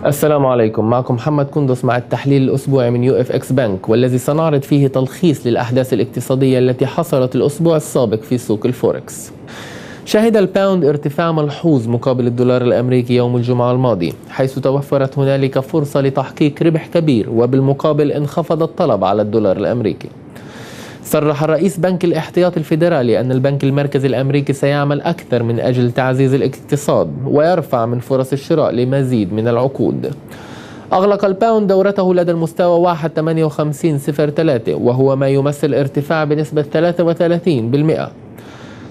السلام عليكم، معكم محمد كندس مع التحليل الأسبوعي من يو اف اكس بنك، والذي سنعرض فيه تلخيص للأحداث الاقتصادية التي حصلت الأسبوع السابق في سوق الفوركس. شهد الباوند ارتفاع ملحوظ مقابل الدولار الأمريكي يوم الجمعة الماضي، حيث توفرت هنالك فرصة لتحقيق ربح كبير، وبالمقابل انخفض الطلب على الدولار الأمريكي. صرح رئيس بنك الاحتياطي الفيدرالي أن البنك المركزي الأمريكي سيعمل أكثر من أجل تعزيز الاقتصاد ويرفع من فرص الشراء لمزيد من العقود. أغلق الباوند دورته لدى المستوى 1.5803، وهو ما يمثل ارتفاع بنسبة 33%.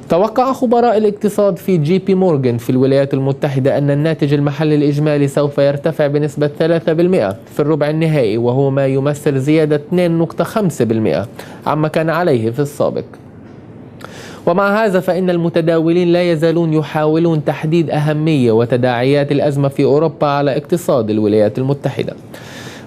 توقع خبراء الاقتصاد في جي بي مورغان في الولايات المتحدة أن الناتج المحلي الإجمالي سوف يرتفع بنسبة 3% في الربع النهائي، وهو ما يمثل زيادة 2.5% عما كان عليه في السابق. ومع هذا فإن المتداولين لا يزالون يحاولون تحديد أهمية وتداعيات الأزمة في أوروبا على اقتصاد الولايات المتحدة،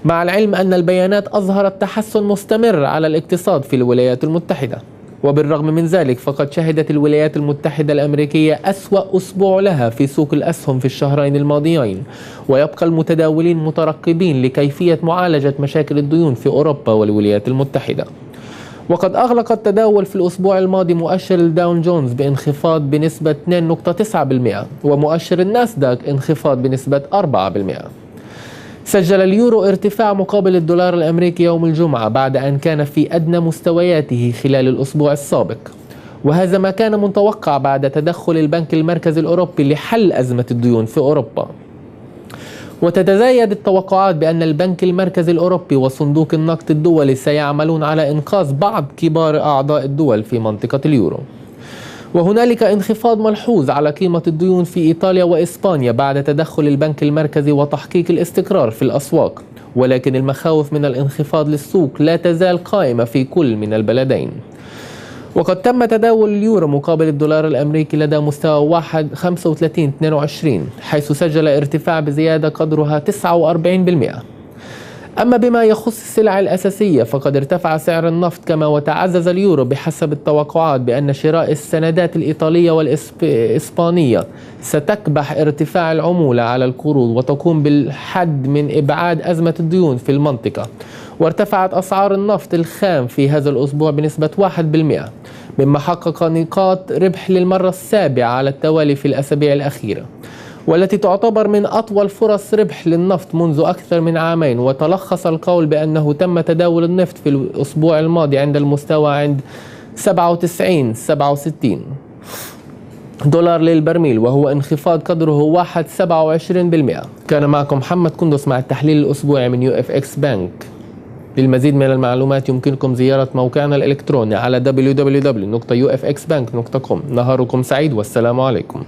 مع العلم أن البيانات أظهرت تحسن مستمر على الاقتصاد في الولايات المتحدة. وبالرغم من ذلك فقد شهدت الولايات المتحدة الأمريكية أسوأ أسبوع لها في سوق الأسهم في الشهرين الماضيين، ويبقى المتداولين مترقبين لكيفية معالجة مشاكل الديون في أوروبا والولايات المتحدة. وقد أغلق التداول في الأسبوع الماضي مؤشر الداون جونز بانخفاض بنسبة 2.9%، ومؤشر الناسداك انخفاض بنسبة 4%. سجل اليورو ارتفاع مقابل الدولار الأمريكي يوم الجمعة بعد أن كان في أدنى مستوياته خلال الأسبوع السابق، وهذا ما كان متوقع بعد تدخل البنك المركزي الأوروبي لحل أزمة الديون في أوروبا. وتتزايد التوقعات بأن البنك المركزي الأوروبي وصندوق النقد الدولي سيعملون على إنقاذ بعض كبار أعضاء الدول في منطقة اليورو. وهنالك انخفاض ملحوظ على قيمة الديون في إيطاليا وإسبانيا بعد تدخل البنك المركزي وتحقيق الاستقرار في الأسواق، ولكن المخاوف من الانخفاض للسوق لا تزال قائمة في كل من البلدين. وقد تم تداول اليورو مقابل الدولار الأمريكي لدى مستوى 1.3522، حيث سجل ارتفاع بزيادة قدرها 49%. أما بما يخص السلع الأساسية فقد ارتفع سعر النفط كما وتعزز اليورو بحسب التوقعات بأن شراء السندات الإيطالية والإسبانية ستكبح ارتفاع العمولة على القروض وتقوم بالحد من إبعاد أزمة الديون في المنطقة. وارتفعت أسعار النفط الخام في هذا الأسبوع بنسبة 1%، مما حقق نقاط ربح للمرة السابعة على التوالي في الأسابيع الأخيرة، والتي تعتبر من أطول فرص ربح للنفط منذ أكثر من عامين. وتلخص القول بأنه تم تداول النفط في الأسبوع الماضي عند المستوى عند 97-67 دولار للبرميل، وهو انخفاض قدره 1.27%. كان معكم محمد كندس مع التحليل الأسبوعي من يو اف اكس بنك. للمزيد من المعلومات يمكنكم زيارة موقعنا الإلكتروني على www.ufxbank.com. نهاركم سعيد والسلام عليكم.